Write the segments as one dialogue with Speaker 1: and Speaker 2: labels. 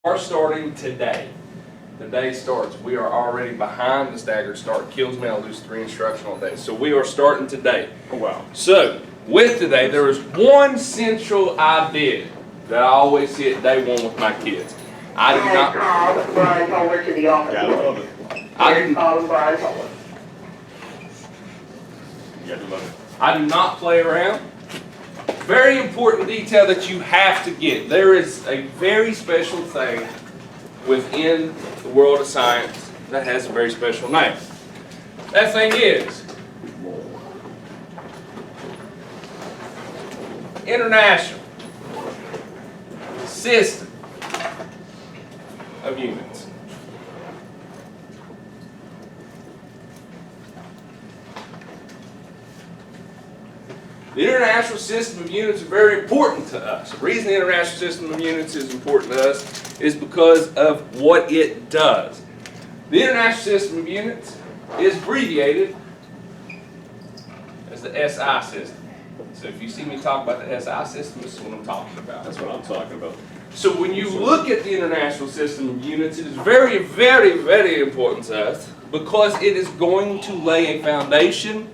Speaker 1: are starting today. The day starts. We are already behind the staggered start. Kills me, I lose 3 instructional days. So we are starting today.
Speaker 2: Oh, wow.
Speaker 1: So, with today, there is one central idea that I always see at day one with my kids. I do not
Speaker 3: call Brian Toller to the office.
Speaker 2: Gotta love it.
Speaker 3: Call Brian Toller.
Speaker 2: You gotta love it.
Speaker 1: I do not play around. Very important detail that you have to get. There is a very special thing within the world of science that has a very special name. That thing is International System of Units. The International System of Units is very important to us. The reason the International System of Units is important to us is because of what it does. The International System of Units is abbreviated as the SI system. So if you see me talk about the SI system, this is what I'm talking about.
Speaker 2: That's what I'm talking about.
Speaker 1: So when you look at the International System of Units, it is very, very, very important to us because it is going to lay a foundation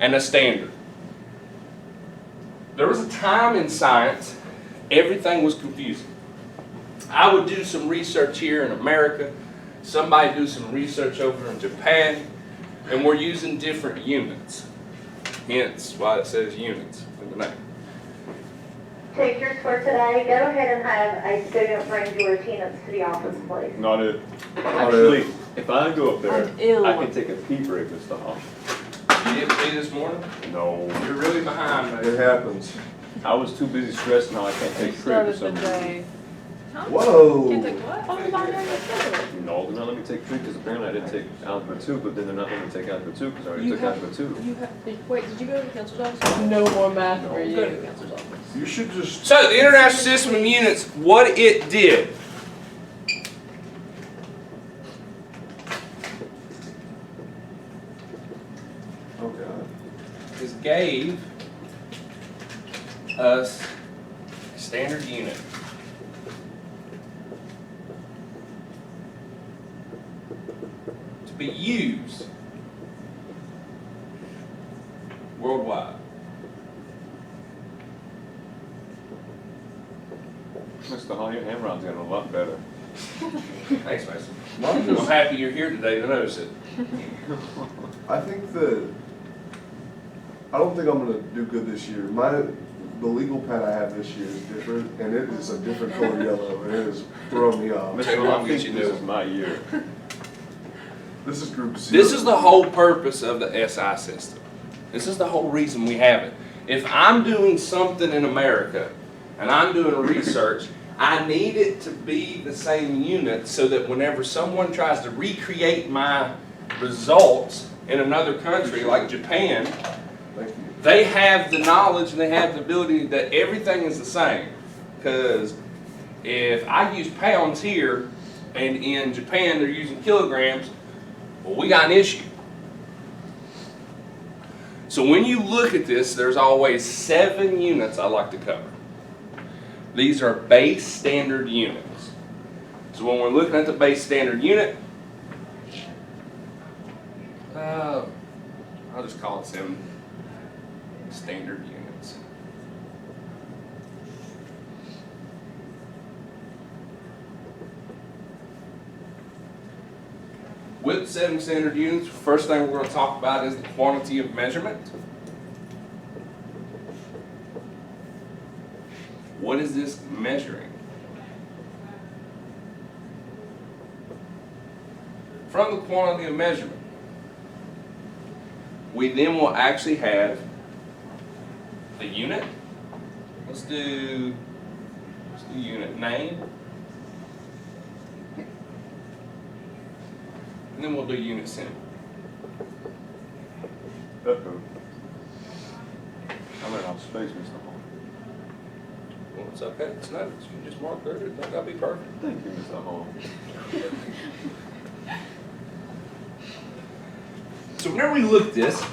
Speaker 1: and a standard. There was a time in science, everything was confusing. I would do some research here in America, somebody do some research over in Japan, and we're using different units. Hence why it says units in the name.
Speaker 4: Teachers for today, go ahead and have a student bring your attendance to the office, please.
Speaker 2: Not it. Actually, if I go up there, I can take a pee break, Mr. Hall.
Speaker 1: You didn't pee this morning?
Speaker 2: No.
Speaker 1: You're really behind,
Speaker 5: It
Speaker 1: man.
Speaker 5: happens.
Speaker 2: I was too busy stressing how I can't take a break or something.
Speaker 5: Whoa.
Speaker 6: Can't take what? Oh, my God.
Speaker 2: No, they're not letting me take 3 because apparently I didn't take Algebra 2, but then they're not letting me take Algebra 2 because I already took Algebra 2.
Speaker 6: Wait, did you go to the counselor's office? No more math for you. Go to the counselor's office.
Speaker 5: You should just.
Speaker 1: So the International System of Units, what it did.
Speaker 5: Oh God.
Speaker 1: Is gave us a standard unit. To be used worldwide.
Speaker 2: Mr. Hall, your handwriting's getting a lot better.
Speaker 1: Thanks, Mason. I'm happy you're here today to notice it.
Speaker 5: I think that. I don't think I'm gonna do good this year. The legal pad I have this year is different, and it is a different color yellow, and it is throwing me off.
Speaker 2: Mr. Hall, I think this is my year.
Speaker 5: This is group 0.
Speaker 1: This is the whole purpose of the SI system. This is the whole reason we have it. If I'm doing something in America and I'm doing research, I need it to be the same unit so that whenever someone tries to recreate my results in another country like Japan,
Speaker 5: Thank you.
Speaker 1: they have the knowledge and they have the ability that everything is the same. Because if I use pounds here and in Japan they're using kilograms, well, we got an issue. So when you look at this, there's always 7 units I like to cover. These are base standard units. So when we're looking at the base standard unit, I'll just call it 7 standard units. With 7 standard units, first thing we're going to talk about is the quantity of measurement. What is this measuring? From the quantity of measurement, we then will actually have the unit. Let's do unit name. And then we'll do unit symbol.
Speaker 2: Uh-oh. I'm in off space, Mr. Hall.
Speaker 1: Well, it's okay. It's not. You can just mark there. It's not got to be perfect.
Speaker 2: Thank you, Mr. Hall.
Speaker 1: So whenever we look at this,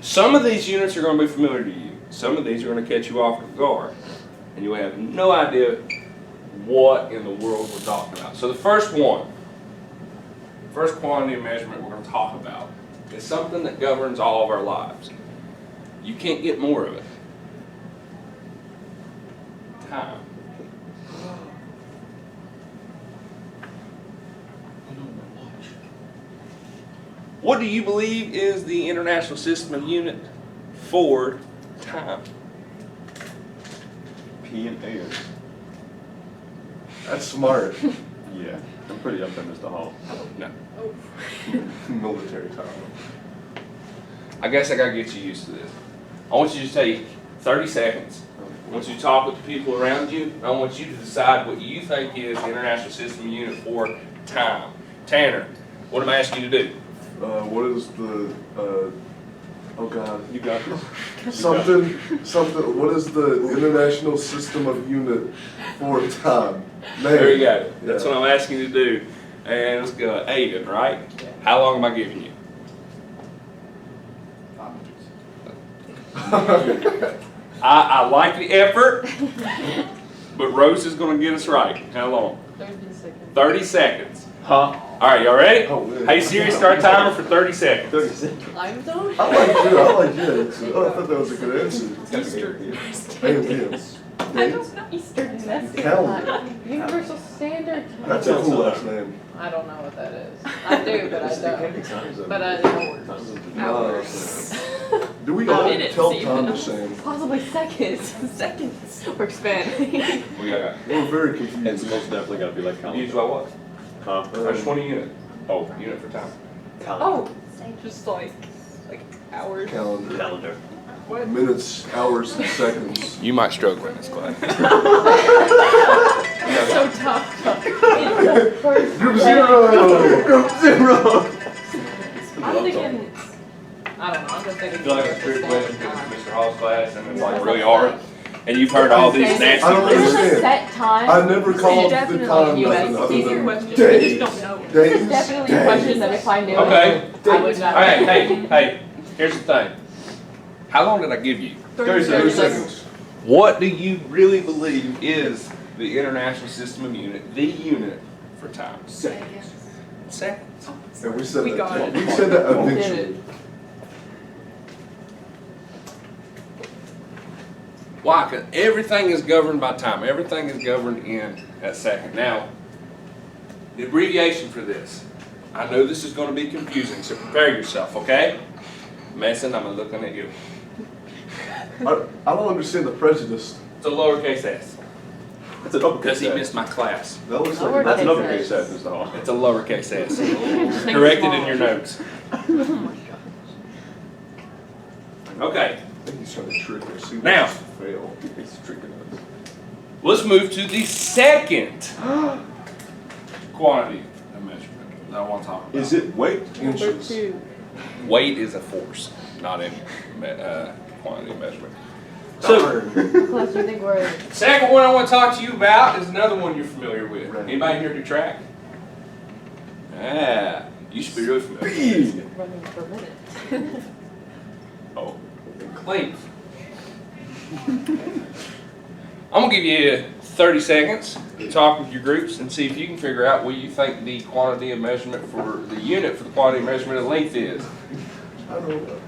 Speaker 1: some of these units are going to be familiar to you. Some of these are going to catch you off guard, and you have no idea what in the world we're talking about. So the first quantity of measurement we're going to talk about is something that governs all of our lives. You can't get more of it. Time. What do you believe is the International System of Unit for time?
Speaker 2: P and A.
Speaker 5: That's smart.
Speaker 2: Yeah, I'm pretty up there, Mr. Hall.
Speaker 1: No.
Speaker 5: Military time.
Speaker 1: I guess I gotta get you used to this. I want you to take 30 seconds. I want you to talk with the people around you. And I want you to decide what you think is the International System of Unit for time. Tanner, what am I asking you to do?
Speaker 5: What is the, oh God.
Speaker 2: You got this.
Speaker 5: Something, what is the International System of Unit for time? Man.
Speaker 1: There you go. That's
Speaker 5: Yeah.
Speaker 1: what I'm asking you to do. And let's go. Aiden, right? How long am I giving you? I like the effort, but Rose is going to get us right. How long?
Speaker 6: 30 seconds.
Speaker 1: 30 seconds.
Speaker 2: Huh?
Speaker 1: All right, y'all ready?
Speaker 5: Oh, man.
Speaker 1: Hey Siri, start timer for 30 seconds.
Speaker 2: 30 seconds.
Speaker 6: Limestone?
Speaker 5: I like you. Oh, I thought that was a good answer. Aliens.
Speaker 6: I don't know. Eastern. That's
Speaker 5: Calendar.
Speaker 6: Universal Standard Time.
Speaker 5: That's a cool last name.
Speaker 6: I don't know what that is. I do, but I
Speaker 2: It can't be
Speaker 6: don't.
Speaker 2: time zone.
Speaker 6: But I know.
Speaker 2: Time zone.
Speaker 6: Hours.
Speaker 5: Do we all
Speaker 6: Minutes,
Speaker 5: tell
Speaker 6: even.
Speaker 5: time the same?
Speaker 6: Possibly seconds. Seconds. We're expanding.
Speaker 1: We got
Speaker 5: We're very
Speaker 2: It's
Speaker 5: confused.
Speaker 2: most definitely gotta be like calendar.
Speaker 1: use by what?
Speaker 2: Huh?
Speaker 1: I just want a unit. Oh, unit for time.
Speaker 6: Oh, just like hours.
Speaker 5: Calendar.
Speaker 2: Calendar.
Speaker 5: Minutes, hours, and seconds.
Speaker 1: You might struggle in this class.
Speaker 6: So tough. It's the first
Speaker 5: Group
Speaker 6: day.
Speaker 5: zero! Group zero!
Speaker 6: I'm thinking. I don't know. I'm just thinking.
Speaker 1: I feel like a trick question because it's Mr. Hall's class and it's like really hard. And you've heard all these nasty
Speaker 5: I don't
Speaker 6: This is
Speaker 5: understand.
Speaker 6: a set time.
Speaker 5: I never
Speaker 6: This is
Speaker 5: called the
Speaker 6: definitely
Speaker 5: time
Speaker 6: US.
Speaker 5: nothing other
Speaker 6: These are
Speaker 5: than
Speaker 6: questions
Speaker 5: days.
Speaker 6: you just don't know.
Speaker 5: Days.
Speaker 6: This is definitely a question that if I knew
Speaker 1: Okay.
Speaker 6: it, I would not.
Speaker 1: Okay, hey, here's the thing. How long did I give you?
Speaker 6: 30
Speaker 5: 30
Speaker 6: seconds.
Speaker 5: seconds.
Speaker 1: What do you really believe is the International System of Unit, the unit for time?
Speaker 5: Seconds.
Speaker 1: Seconds.
Speaker 5: And we said
Speaker 6: We
Speaker 5: that.
Speaker 6: got it.
Speaker 5: We said that
Speaker 6: We did
Speaker 5: eventually.
Speaker 6: it.
Speaker 1: Why? 'Cause everything is governed by time. Everything is governed in a second. Now, the abbreviation for this. I know this is going to be confusing, so prepare yourself, okay? Mason, I'm looking at you.
Speaker 5: I don't understand the prejudice.
Speaker 1: It's a lowercase s.
Speaker 2: That's an uppercase
Speaker 1: Because he
Speaker 2: S.
Speaker 1: missed my class.
Speaker 5: That looks
Speaker 6: Lower-
Speaker 5: like.
Speaker 2: That's an
Speaker 6: Uppercase
Speaker 2: uppercase
Speaker 6: S.
Speaker 2: S, Mr. Hall.
Speaker 1: It's a lowercase s. Correct it in your notes. Okay,
Speaker 5: I think he's trying to trick us. He
Speaker 1: Now.
Speaker 5: wants to fail.
Speaker 2: He's tricking us.
Speaker 1: let's move to the second quantity of measurement that I want to talk about.
Speaker 2: Is it weight?
Speaker 6: Number
Speaker 5: Inches.
Speaker 6: 2.
Speaker 1: Weight is a force, not any quantity of measurement. So,
Speaker 5: Darn.
Speaker 6: Plus, you think we're
Speaker 1: second one I want to talk to you about is another one you're familiar with. Anybody here do track? Ah, you should be really familiar.
Speaker 2: Speed.
Speaker 6: running per minute.
Speaker 1: Oh, clean. I'm gonna give you 30 seconds to talk with your groups and see if you can figure out what you think the quantity of measurement for the unit for the quantity of measurement of length is.
Speaker 5: I don't know.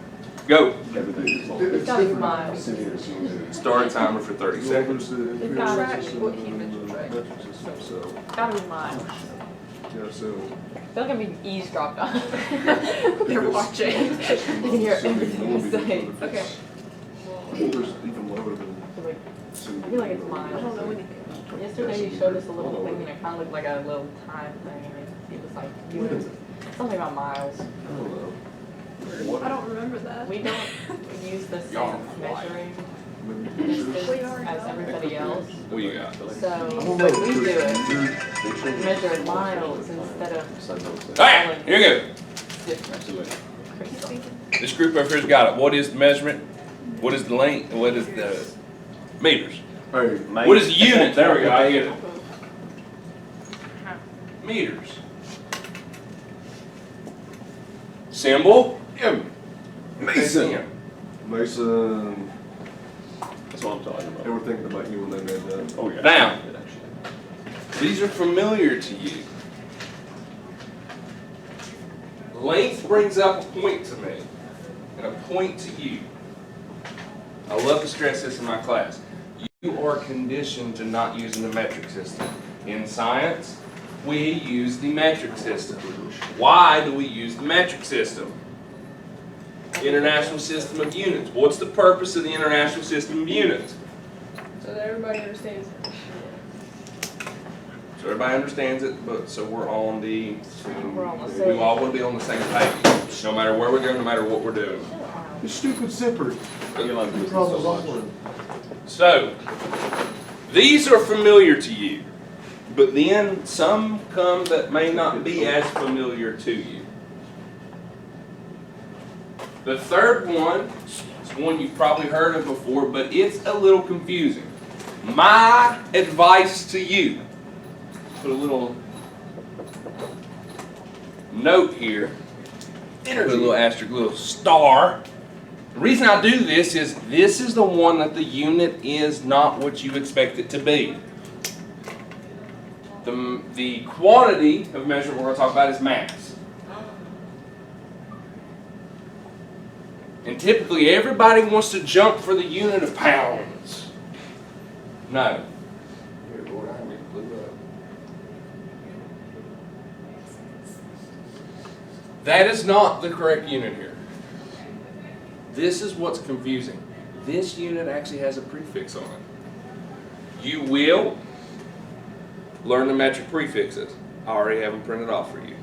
Speaker 1: Go.
Speaker 2: Everything is long.
Speaker 5: It's
Speaker 6: gotta be
Speaker 5: different.
Speaker 6: miles.
Speaker 2: Centimeters.
Speaker 1: Start a timer for 30 seconds.
Speaker 6: It's got track, what he mentioned, right?
Speaker 5: So,
Speaker 6: Gotta be miles.
Speaker 5: yeah, so.
Speaker 6: I feel like I'm being eavesdropped on. They're watching. They can hear everything you say. Okay.
Speaker 5: I think there's even lower than.
Speaker 6: Like, I feel like it's miles. I don't know anything. Yesterday you showed us a little thing and it kind of looked like a little time thing. And it was like units. Something about miles.
Speaker 5: I don't know. What?
Speaker 7: I don't remember that.
Speaker 6: We don't use the
Speaker 1: Y'all
Speaker 6: same
Speaker 1: are lying.
Speaker 6: measuring
Speaker 5: Maybe
Speaker 6: distance
Speaker 5: pictures?
Speaker 6: as everybody else.
Speaker 1: What you got?
Speaker 6: So
Speaker 5: I don't know.
Speaker 6: when we do it,
Speaker 5: You're-
Speaker 6: we measure miles instead of
Speaker 2: Side notes.
Speaker 1: All right, here we go.
Speaker 6: different.
Speaker 2: Absolutely.
Speaker 6: Crystal.
Speaker 1: This group over here's got it. What is the measurement? What is the length? And what is the meters?
Speaker 5: Hey,
Speaker 1: What is the unit? There we go. I get it. Meters. Symbol.
Speaker 2: M. Mason.
Speaker 5: Mason,
Speaker 2: That's what I'm talking
Speaker 5: they
Speaker 2: about.
Speaker 5: were thinking about you when they made that.
Speaker 2: Oh, yeah.
Speaker 1: Now.
Speaker 2: It actually.
Speaker 1: These are familiar to you. Length brings up a point to me and a point to you. I love to stress this in my class. You are conditioned to not using the metric system. In science, we use the metric system. Why do we use the metric system? International System of Units. What's the purpose of the International System of Units?
Speaker 6: So that everybody understands.
Speaker 1: So everybody understands it, but so we're on the,
Speaker 6: We're on the
Speaker 1: we
Speaker 6: same.
Speaker 1: all want to be on the same page, no matter where we go, no matter what we're doing.
Speaker 5: You stupid zipper.
Speaker 2: You like
Speaker 5: You
Speaker 2: this
Speaker 5: problem
Speaker 2: so much.
Speaker 5: solving.
Speaker 1: So, these are familiar to you, but then some come that may not be as familiar to you. The third one is one you've probably heard of before, but it's a little confusing. My advice to you, put a little note here, put a little asterisk, little star. The reason I do this is the one that the unit is not what you expect it to be. The quantity of measurement we're going to talk about is mass. And typically everybody wants to jump for the unit of pounds. No. Here, Lord, I get blew up. That is not the correct unit here. This is what's confusing. This unit actually has a prefix on it. You will learn the metric prefixes. I already have them printed off for you.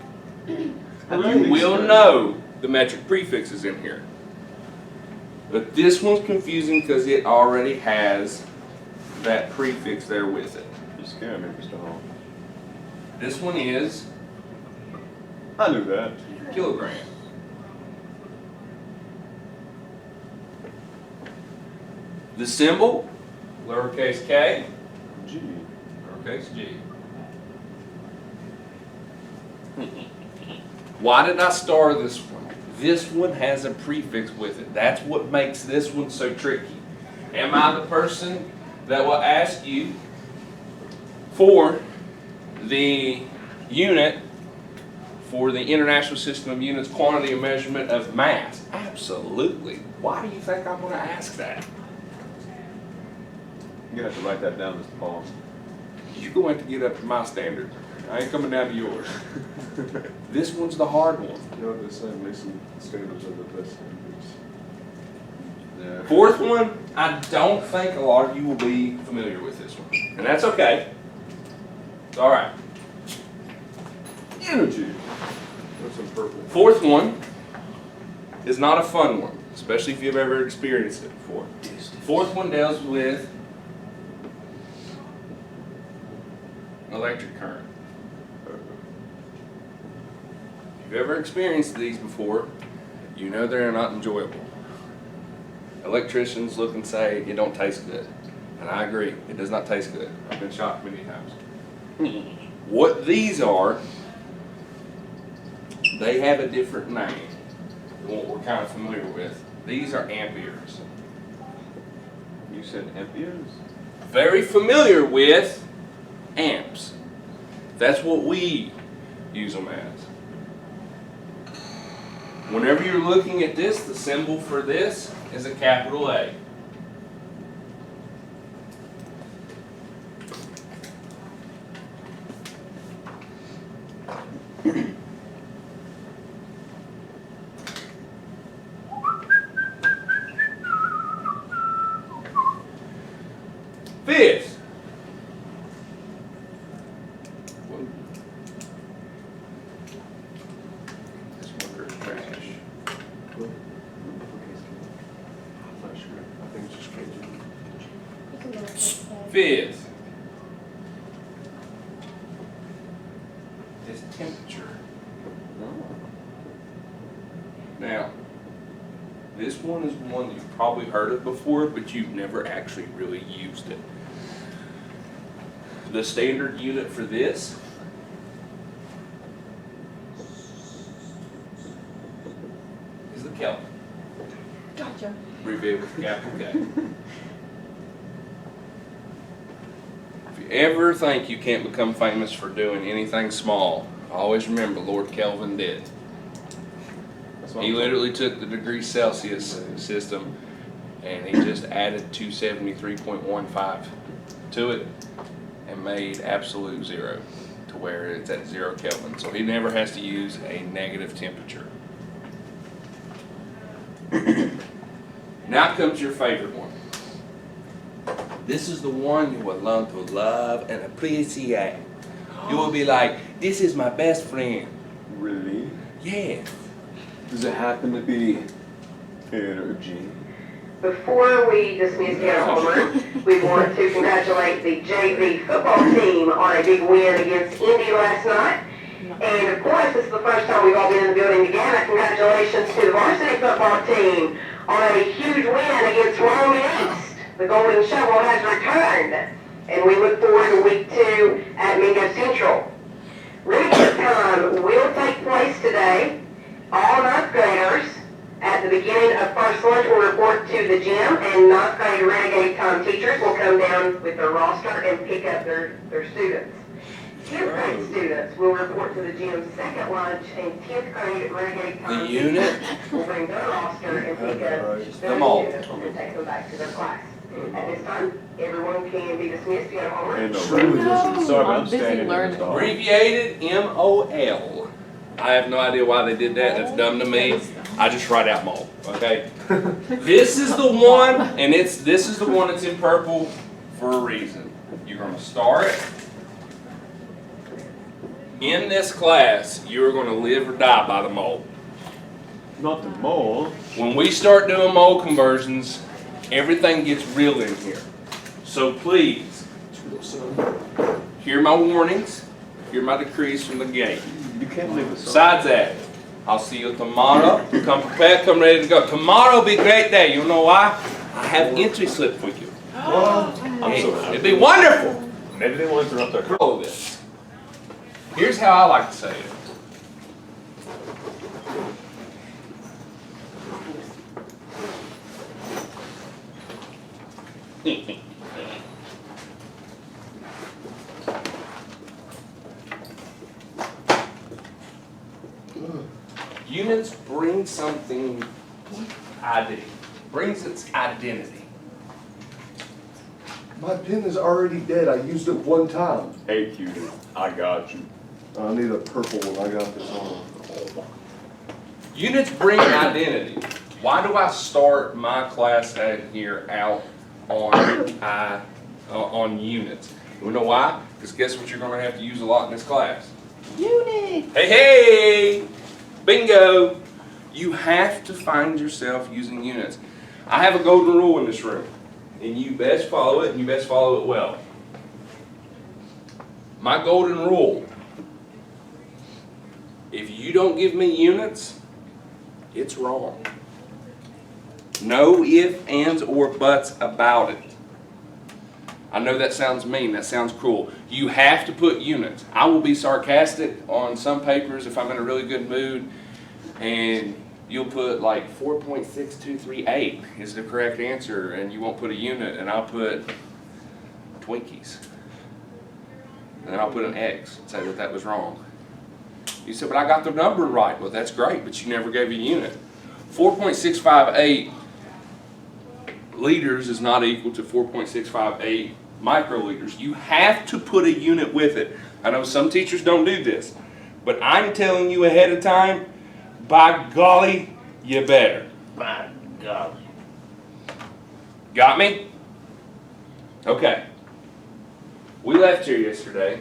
Speaker 1: You will know the metric prefixes in here. But this one's confusing because it already has that prefix there with it.
Speaker 2: You're scaring me, Mr. Hall.
Speaker 1: This one is
Speaker 2: I knew that.
Speaker 1: kilogram. The symbol, lowercase k,
Speaker 2: Gee.
Speaker 1: lowercase g. Why did I star this one? This one has a prefix with it. That's what makes this one so tricky. Am I the person that will ask you for the unit for the International System of Units quantity of measurement of mass? Absolutely. Why do you think I'm going to ask that?
Speaker 2: You're gonna have to write that down, Mr. Paul.
Speaker 1: You're going to get up to my standard. I ain't coming down to yours. This one's the hard one.
Speaker 5: You know what they say, Mason standards are the best standards.
Speaker 2: Yeah.
Speaker 1: Fourth one, I don't think a lot of you will be familiar with this one. And that's okay. It's all right.
Speaker 2: Energy.
Speaker 5: What's in purple?
Speaker 1: Fourth one is not a fun one, especially if you've ever experienced it before. Fourth one deals with electric current. If you've ever experienced these before, you know they're not enjoyable. Electricians look and say, it don't taste good. And I agree, it does not taste good. I've been shocked many times. What these are, they have a different name than what we're kind of familiar with. These are amperes.
Speaker 2: You said amperes?
Speaker 1: Very familiar with amps. That's what we use them as. Whenever you're looking at this, the symbol for this is a capital A. Fifth. This marker is trash.
Speaker 5: I'm not sure. I think it's just crazy.
Speaker 1: Fifth is temperature. Now, this one is one you've probably heard of before, but you've never actually really used it. The standard unit for this is the Kelvin, abbreviated with capital K. If you ever think you can't become famous for doing anything small, always remember Lord Kelvin did.
Speaker 2: That's what
Speaker 1: He
Speaker 2: I'm
Speaker 1: literally took the degree Celsius system and he just added 273.15 to it and made absolute zero to where it's at 0 Kelvin. So he never has to use a negative temperature. Now comes your favorite one. This is the one you will learn to love and appreciate. You will be like, this is my best friend.
Speaker 2: Really?
Speaker 1: Yes.
Speaker 2: Does it happen to be energy?
Speaker 3: Before we dismiss Hannah Homer, we want to congratulate the JV football team on a big win against Indy last night. And of course, this is the first time we've all been in the building together. Congratulations to the varsity football team on a huge win against Rome East. The Golden Shovel has returned, and we look forward to week 2 at Mingo Central. Recess time will take place today. All ninth graders at the beginning of first lunch will report to the gym, and ninth grade renegade time teachers will come down with their roster and pick up their students. 10th grade students will report to the gym's second lunch, and 10th grade renegade time
Speaker 1: The unit?
Speaker 3: teachers will bring their roster and pick up their
Speaker 1: Them all.
Speaker 3: students and take them back to their class. At this time, everyone can be dismissed. Go home.
Speaker 2: Ain't no
Speaker 5: Truly
Speaker 2: way.
Speaker 5: doesn't.
Speaker 2: Sorry, but
Speaker 6: I'm
Speaker 2: I'm
Speaker 6: busy
Speaker 2: standing in the
Speaker 6: learning.
Speaker 2: stall.
Speaker 1: Abbreviated MOL. I have no idea why they did that. That's dumb to me. I just write out MOL. Okay. This is the one, and this is the one that's in purple for a reason. You're gonna start in this class. You are gonna live or die by the MOL.
Speaker 2: Not the mole.
Speaker 1: When we start doing MOL conversions, everything gets real in here. So please, hear my warnings, hear my decrees from the gate.
Speaker 2: You can't leave us.
Speaker 1: Besides that, I'll see you tomorrow. Come prepared, come ready to go. Tomorrow will be a great day. You know why? I have entry slip for you.
Speaker 2: I'm so happy.
Speaker 1: It'd be wonderful.
Speaker 2: Maybe they want to interrupt our.
Speaker 1: All of this. Here's how I like to say it. Units bring something identity, brings its identity.
Speaker 5: My pen is already dead. I used it one time.
Speaker 2: Hey, cutie, I got you.
Speaker 5: I need a purple one. I got this on.
Speaker 1: Units bring identity. Why do I start my class at here out on units? You know why? Because guess what you're going to have to use a lot in this class?
Speaker 6: Unit.
Speaker 1: Hey, hey! Bingo! You have to find yourself using units. I have a golden rule in this room, and you best follow it, and you best follow it well. My golden rule: if you don't give me units, it's wrong. No ifs, ands, or buts about it. I know that sounds mean, that sounds cruel. You have to put units. I will be sarcastic on some papers if I'm in a really good mood, and you'll put like 4.6238 is the correct answer, and you won't put a unit, and I'll put Twinkies. And then I'll put an X and say that that was wrong. You said, but I got the number right. Well, that's great, but you never gave a unit. 4.658 liters is not equal to 4.658 microliters. You have to put a unit with it. I know some teachers don't do this, but I'm telling you ahead of time, by golly, you better.
Speaker 2: My God.
Speaker 1: Got me? Okay. We left here yesterday.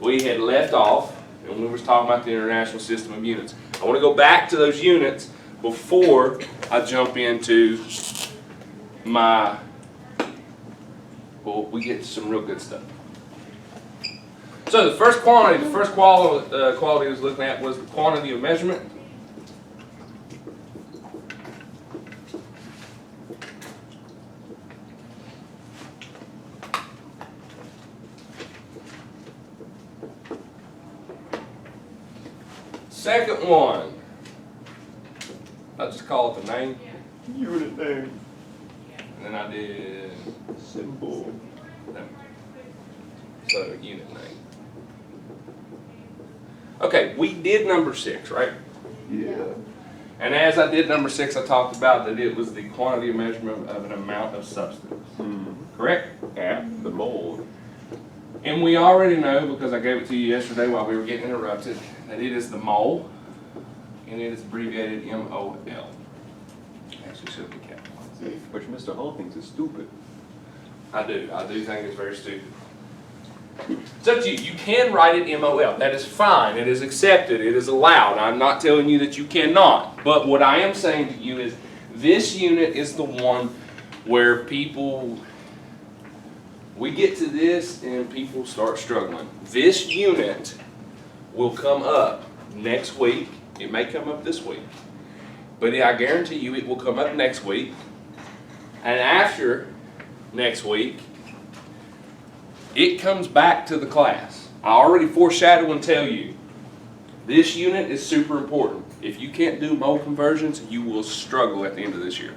Speaker 1: We had left off, and we were talking about the International System of Units. I want to go back to those units before I jump into my, well, we get to some real good stuff. So the first quality I was looking at was the quantity of measurement. Second one, I'll just call it the name,
Speaker 2: Unit name.
Speaker 1: and then I did
Speaker 2: Simple.
Speaker 1: them. the unit name. Okay, we did number 6, right?
Speaker 5: Yeah.
Speaker 1: And as I did number 6, I talked about that it was the quantity of measurement of an amount of substance. Correct?
Speaker 2: Yeah. The mold.
Speaker 1: And we already know, because I gave it to you yesterday while we were getting interrupted, that it is the mole, and it is abbreviated MOL. Actually should be capitalized.
Speaker 2: Which Mr. Hall thinks is stupid.
Speaker 1: I do think it's very stupid. It's up to you. You can write it MOL. That is fine. It is accepted. It is allowed. I'm not telling you that you cannot. But what I am saying to you is this unit is the one where we get to this and people start struggling. This unit will come up next week. It may come up this week. But I guarantee you it will come up next week. And after next week, it comes back to the class. I already foreshadow and tell you, this unit is super important. If you can't do mole conversions, you will struggle at the end of this year.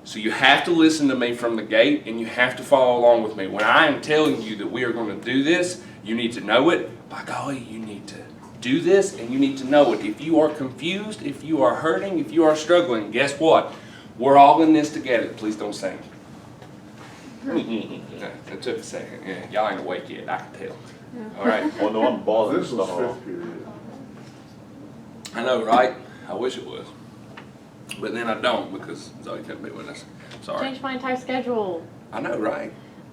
Speaker 1: So you have to listen to me from the gate, and you have to follow along with me. When I am telling you that we are going to do this, you need to know it. By golly, you need to do this, and you need to know it. If you are confused, if you are hurting, if you are struggling, guess what? We're all in this together. Please don't sing. It took a second. Yeah, y'all ain't awake yet. I can tell. All right.
Speaker 2: Oh no, I'm balling.
Speaker 5: This was 5th period.
Speaker 1: I know, right? I wish it was. But then I don't because Zoe couldn't be with us. Sorry.
Speaker 6: Changed my entire schedule.
Speaker 1: I know, right?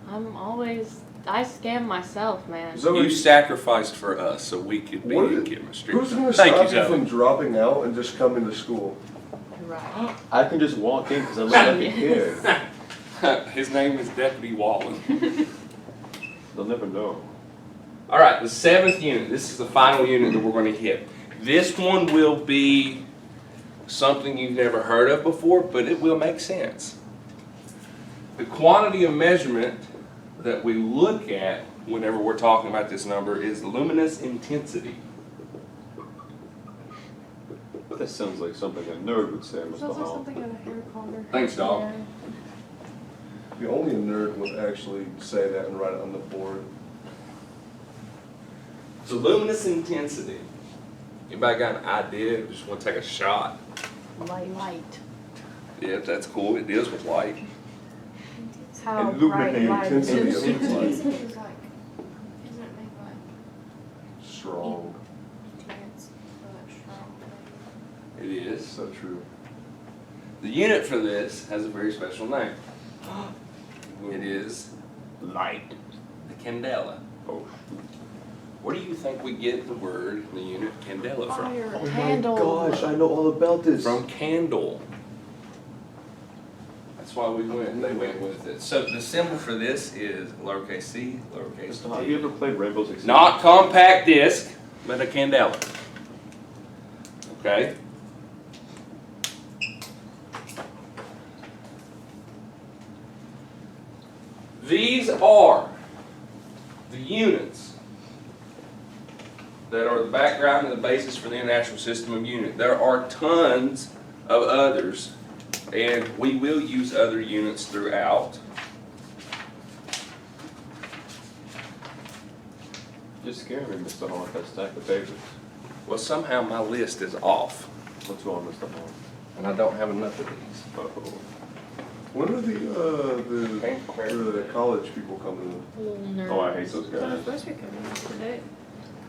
Speaker 6: I scam myself, man.
Speaker 5: Zoe,
Speaker 1: You sacrificed for us so we could be
Speaker 5: What
Speaker 1: in
Speaker 5: is-
Speaker 1: chemistry.
Speaker 5: who's going to
Speaker 1: Thank
Speaker 5: stop
Speaker 1: you,
Speaker 5: you
Speaker 1: Zoe.
Speaker 5: from dropping out and just coming to school?
Speaker 6: Right.
Speaker 2: I can just walk in because I look like a kid.
Speaker 1: His name is Deputy Wallen.
Speaker 2: They'll never know.
Speaker 1: All right, the 7th unit. This is the final unit that we're going to hit. This one will be something you've never heard of before, but it will make sense. The quantity of measurement that we look at whenever we're talking about this number is luminous intensity.
Speaker 2: That sounds like something a nerd would say, Mr.
Speaker 6: Sounds like
Speaker 2: Hall.
Speaker 6: something out of Harry Potter.
Speaker 1: Thanks, dog.
Speaker 5: The only a nerd would actually say that and write it on the board.
Speaker 1: So luminous intensity. Anybody got an idea? Just want to take a shot?
Speaker 6: Light.
Speaker 1: Yeah, that's cool. It deals with light.
Speaker 6: How
Speaker 2: Illuminate
Speaker 6: bright light
Speaker 5: intensity
Speaker 6: is.
Speaker 5: of its light.
Speaker 7: Isn't it like
Speaker 5: Strong.
Speaker 7: intense, but strong?
Speaker 1: It is.
Speaker 5: So true.
Speaker 1: The unit for this has a very special name. It is light. The candela.
Speaker 2: Oh,
Speaker 1: Where do you think we get the word, the unit candela from?
Speaker 6: Fire,
Speaker 2: oh
Speaker 6: candle.
Speaker 2: my gosh, I know all about this.
Speaker 1: From candle. That's why they went with it. So the symbol for this is lowercase c, lowercase
Speaker 2: Mr. Hall, have you
Speaker 1: t.
Speaker 2: ever played Rainbow Six?
Speaker 1: Not compact disc, but a candela. Okay? These are the units that are the background and the basis for the International System of Units. There are tons of others, and we will use other units throughout.
Speaker 2: You're scaring me, Mr. Hall, with that stack of papers.
Speaker 1: Well, somehow my list is off,
Speaker 2: What's wrong, Mr. Hall?
Speaker 1: and I don't have enough of these.
Speaker 2: Uh-oh.
Speaker 5: When are the college people coming
Speaker 6: Little nerd.
Speaker 2: Oh, I hate those
Speaker 7: So
Speaker 2: guys.
Speaker 7: the first week of today.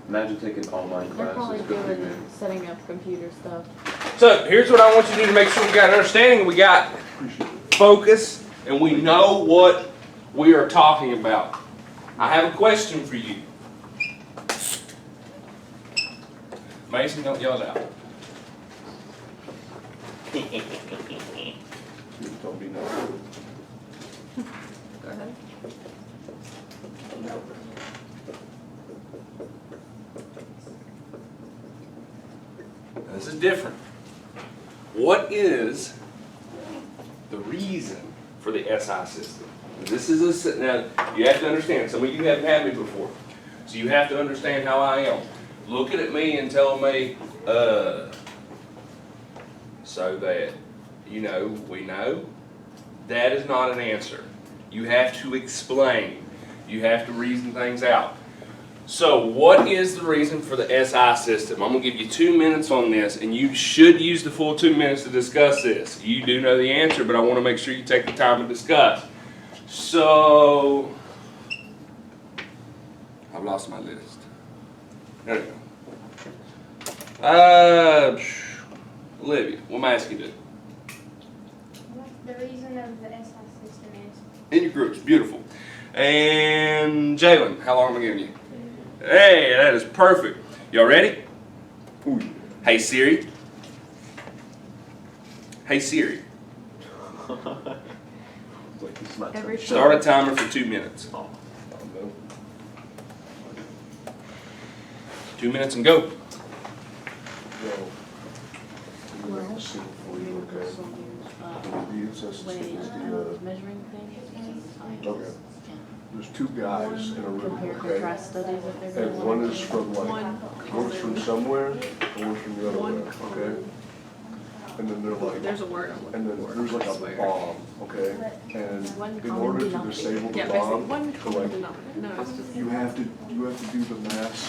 Speaker 2: Imagine taking online
Speaker 6: They're probably
Speaker 2: classes. Good for
Speaker 6: doing
Speaker 2: you.
Speaker 6: setting up computer stuff.
Speaker 1: So here's what I want you to do to make sure we got an understanding. We got
Speaker 5: in? Appreciate it.
Speaker 1: focus, and we know what we are talking about. I have a question for you. Mason, don't yell it out.
Speaker 5: Don't be no.
Speaker 7: Go ahead.
Speaker 1: This is different. What is the reason for the SI system? This is now you have to understand. Some of you haven't had me before, so you have to understand how I am. Looking at me and telling me, so that we know. That is not an answer. You have to explain. You have to reason things out. So what is the reason for the SI system? I'm gonna give you 2 minutes on this, and you should use the full 2 minutes to discuss this. You do know the answer, but I wanna make sure you take the time to discuss. So, I've lost my list. There we go. Olivia, what am I asking you to do?
Speaker 8: What the reason of the SI system is?
Speaker 1: In your groups, beautiful. And Jalen, how long am I giving you? Hey, that is perfect. Y'all ready?
Speaker 2: Ooh.
Speaker 1: Hey Siri. Hey Siri.
Speaker 2: Like, this is not
Speaker 6: Every
Speaker 2: touch.
Speaker 1: Start a timer for 2 minutes.
Speaker 2: Oh.
Speaker 1: 2 minutes and go.
Speaker 5: Yo, let me make a single for you, okay? The ancestors do
Speaker 6: measuring things.
Speaker 5: Okay. There's 2 guys in a room,
Speaker 6: Compare,
Speaker 5: okay?
Speaker 6: contrast studies if they're
Speaker 5: And one is from like, one's from somewhere, and one's from the other way, okay? And then they're like,
Speaker 7: There's a word I'm looking
Speaker 5: and then
Speaker 7: for,
Speaker 5: there's like
Speaker 7: I
Speaker 5: a
Speaker 7: swear.
Speaker 5: bomb, okay? And
Speaker 6: One
Speaker 5: in
Speaker 6: common
Speaker 5: order to
Speaker 6: denominator.
Speaker 5: disable the
Speaker 7: Yeah, basically,
Speaker 5: bomb,
Speaker 7: one
Speaker 5: to
Speaker 7: common
Speaker 5: like,
Speaker 7: denominator. No, it's just.
Speaker 5: you have to do the mass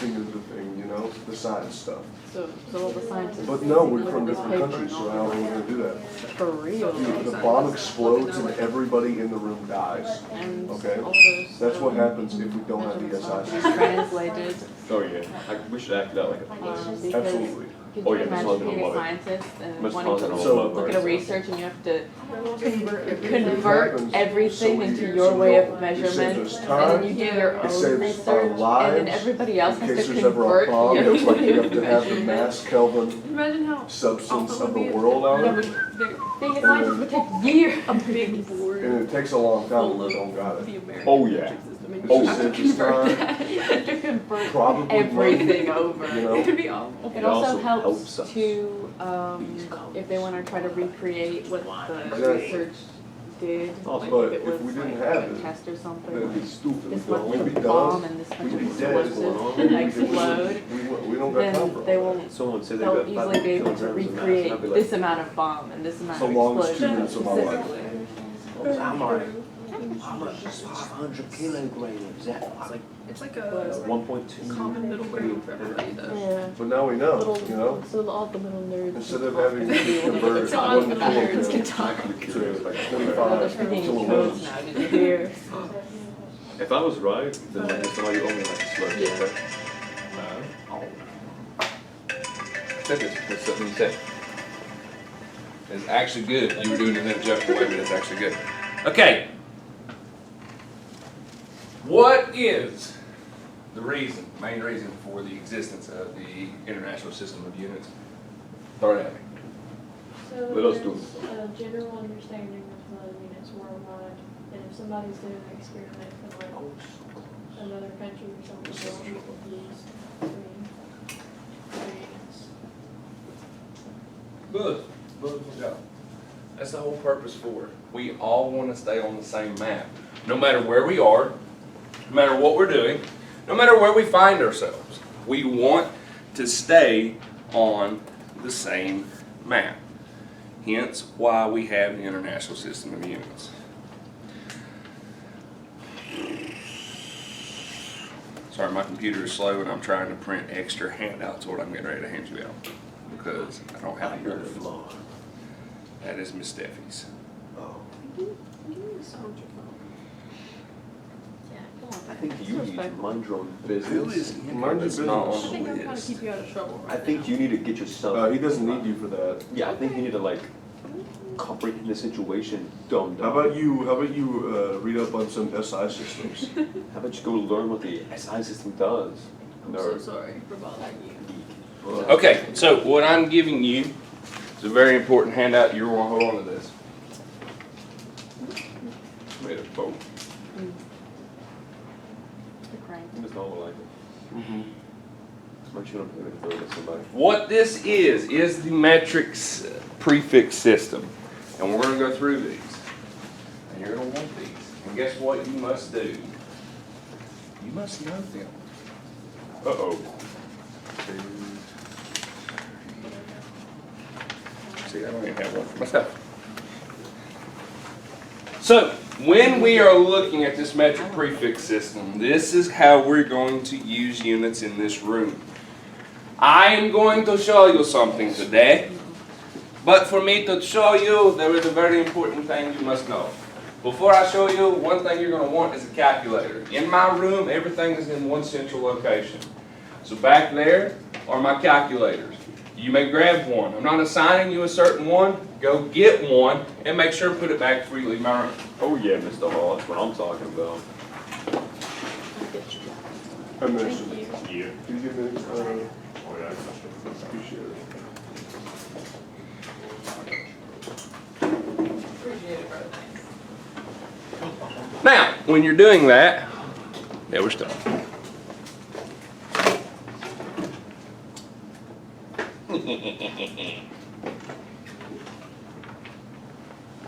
Speaker 5: thing of the thing, you know, the science stuff.
Speaker 6: So all the scientists.
Speaker 5: But no, we're from
Speaker 6: this
Speaker 5: different
Speaker 6: paper
Speaker 5: countries,
Speaker 6: and
Speaker 5: so
Speaker 6: all
Speaker 5: how are we
Speaker 6: that.
Speaker 5: gonna do that?
Speaker 6: For real.
Speaker 5: Dude, the bomb explodes and everybody in the room dies.
Speaker 6: And
Speaker 5: Okay.
Speaker 6: also.
Speaker 5: That's what happens if we don't have the SI system.
Speaker 6: Translated.
Speaker 2: Oh, yeah. We should act it out like a
Speaker 6: Because
Speaker 5: Absolutely.
Speaker 6: could
Speaker 2: Oh,
Speaker 6: you
Speaker 2: yeah, that's
Speaker 6: imagine
Speaker 2: all
Speaker 6: being
Speaker 2: gonna
Speaker 6: a
Speaker 2: love it.
Speaker 6: scientist and
Speaker 2: Must
Speaker 6: wanting
Speaker 2: pause
Speaker 6: to
Speaker 2: it on
Speaker 5: So-
Speaker 2: love,
Speaker 6: look
Speaker 2: right?
Speaker 6: at a research and you have to
Speaker 5: It
Speaker 6: convert
Speaker 5: happens
Speaker 6: everything
Speaker 5: so
Speaker 6: into
Speaker 5: easy.
Speaker 6: your
Speaker 5: So
Speaker 6: way of
Speaker 5: it
Speaker 6: measurement,
Speaker 5: saves us
Speaker 6: and
Speaker 5: time,
Speaker 6: then you do your
Speaker 5: it
Speaker 6: own
Speaker 5: saves our
Speaker 6: research, and
Speaker 5: lives,
Speaker 6: then everybody else
Speaker 5: in
Speaker 6: has
Speaker 5: case
Speaker 6: to
Speaker 5: there's ever a
Speaker 6: convert
Speaker 5: bomb,
Speaker 6: your
Speaker 5: it's like you
Speaker 6: way
Speaker 5: have
Speaker 6: of
Speaker 5: to have the
Speaker 6: measurement.
Speaker 5: mass Kelvin
Speaker 7: Imagine how
Speaker 5: substance
Speaker 7: awful it
Speaker 5: of
Speaker 7: would
Speaker 5: the
Speaker 7: be
Speaker 5: world out
Speaker 7: if
Speaker 5: of it.
Speaker 6: Being a scientist would take years.
Speaker 7: a big board
Speaker 5: And it takes a long time,
Speaker 7: full
Speaker 5: but we don't got
Speaker 7: of
Speaker 5: it.
Speaker 7: the American
Speaker 2: Oh, yeah.
Speaker 7: metric system. And
Speaker 5: Oh,
Speaker 7: you have to
Speaker 5: saves us
Speaker 7: convert
Speaker 5: time.
Speaker 7: that.
Speaker 6: You have to convert
Speaker 5: Probably
Speaker 6: everything
Speaker 5: money,
Speaker 6: over.
Speaker 5: you know?
Speaker 7: It could be awful.
Speaker 6: It
Speaker 2: It
Speaker 6: also
Speaker 2: also
Speaker 6: helps
Speaker 2: helps us.
Speaker 6: to, if they want to try to recreate what the
Speaker 5: Exactly.
Speaker 6: research did,
Speaker 2: Oh,
Speaker 6: like
Speaker 5: but
Speaker 6: if it
Speaker 5: if
Speaker 6: was
Speaker 5: we didn't
Speaker 6: like
Speaker 5: have
Speaker 6: a
Speaker 5: it,
Speaker 6: test or something,
Speaker 5: That'd
Speaker 6: like
Speaker 5: be stupid.
Speaker 6: this much
Speaker 5: We'd be
Speaker 6: of bomb
Speaker 5: done.
Speaker 6: and this much
Speaker 5: We'd
Speaker 6: of
Speaker 5: be dead.
Speaker 6: explosive
Speaker 5: And
Speaker 6: explode,
Speaker 5: we don't got time
Speaker 6: then
Speaker 5: for all
Speaker 6: they
Speaker 5: that.
Speaker 6: won't,
Speaker 2: Someone would say they
Speaker 6: they'll
Speaker 2: got
Speaker 6: easily be able to
Speaker 2: 500 kilograms of mass, and
Speaker 6: recreate
Speaker 2: I'd be like,
Speaker 6: this amount of bomb and this amount
Speaker 5: The
Speaker 6: of
Speaker 5: longest 2
Speaker 6: explosion.
Speaker 5: minutes of my life.
Speaker 6: specifically.
Speaker 9: I'm like, how much is 500 kilograms? That like
Speaker 7: It's like a
Speaker 2: 1.2.
Speaker 7: common middle ground for everybody though.
Speaker 6: Yeah.
Speaker 5: But now we know,
Speaker 6: Little,
Speaker 5: you know?
Speaker 6: so all the little nerds.
Speaker 5: Instead of
Speaker 6: can
Speaker 5: having
Speaker 6: talk
Speaker 5: to
Speaker 6: be able to
Speaker 5: convert
Speaker 7: So all
Speaker 5: one
Speaker 7: the little nerds can
Speaker 5: kilogram
Speaker 7: talk.
Speaker 5: to like
Speaker 6: They're
Speaker 5: 25
Speaker 6: speaking in codes
Speaker 5: kilograms.
Speaker 6: now, did you hear?
Speaker 2: If I was right, then that's why you only like to slur.
Speaker 7: Yeah.
Speaker 2: Okay?
Speaker 1: Said this, what's something you said? It's actually good. You were doing it in a joking way, but it's actually good. Okay. What is the reason, main reason for the existence of the International System of Units? Throw it at me.
Speaker 8: So
Speaker 2: Let us do
Speaker 8: there's a general understanding of the units worldwide, and if somebody's doing an experiment in like another country or something, they'll use three units.
Speaker 1: Good. Good job. That's the whole purpose for it. We all want to stay on the same map. No matter where we are, no matter what we're doing, no matter where we find ourselves, we want to stay on the same map. Hence why we have the International System of Units. Sorry, my computer is slow and I'm trying to print extra handouts what I'm getting ready to hand you out because I don't have enough. That is Miss Steffi's.
Speaker 2: I think you need to mind your own
Speaker 1: Who
Speaker 2: business.
Speaker 1: is
Speaker 5: Mind your
Speaker 1: It's not
Speaker 5: business.
Speaker 7: I
Speaker 1: on
Speaker 7: think
Speaker 1: the
Speaker 7: I'm trying to
Speaker 1: list.
Speaker 7: keep you out of trouble right
Speaker 2: I think you need to get yourself.
Speaker 5: He doesn't need you for that.
Speaker 2: Yeah, I think you need to like comprehend the situation, dumb.
Speaker 5: How about you read up on some SI systems?
Speaker 2: How about you go learn what the SI system does?
Speaker 7: I'm so sorry for bothering you.
Speaker 1: Okay, so what I'm giving you is a very important handout. You're going to hold on to this. Made a boat.
Speaker 6: The crank.
Speaker 2: It's not like it.
Speaker 5: Mm-hmm.
Speaker 2: Aren't you gonna throw it at somebody?
Speaker 1: What this is the metrics prefix system. And we're going to go through these. And you're going to want these. And guess what you must do? You must know them. Uh-oh. See, I don't even have one for myself. So, When we are looking at this metric prefix system, this is how we're going to use units in this room. I am going to show you something today, but for me to show you, there is a very important thing you must know. Before I show you, one thing you're going to want is a calculator. In my room, everything is in one central location. So back there are my calculators. You may grab one. I'm not assigning you a certain one. Go get one and make sure to put it back before you leave my room.
Speaker 2: Oh yeah, Mr. Hall, that's what I'm talking about.
Speaker 5: I mentioned,
Speaker 8: Thank you.
Speaker 2: Yeah.
Speaker 5: can you give me, oh yeah, appreciate it.
Speaker 6: Appreciate it, brother. Thanks.
Speaker 1: Now, when you're doing that, yeah, we're still.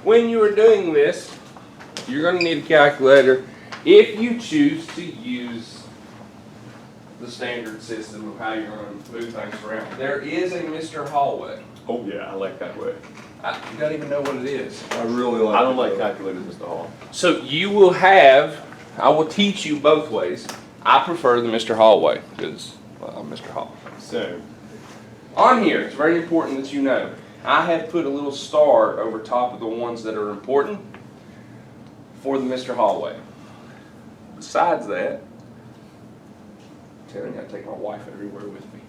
Speaker 1: When you are doing this, you're going to need a calculator if you choose to use the standard system of how you're going to move things around. There is a Mr. Hallway.
Speaker 2: Oh yeah, I like that way.
Speaker 1: You don't even know what it is.
Speaker 5: I really like.
Speaker 2: I don't
Speaker 5: it,
Speaker 2: like
Speaker 5: though.
Speaker 2: calculators, Mr. Hall.
Speaker 1: So you will have, I will teach you both ways. I prefer the Mr. Hallway because, well, I'm Mr. Hall.
Speaker 2: Same.
Speaker 1: On here, it's very important that you know, I have put a little star over top of the ones that are important for the Mr. Hallway. Besides that, I'm telling you, I take my wife everywhere with me.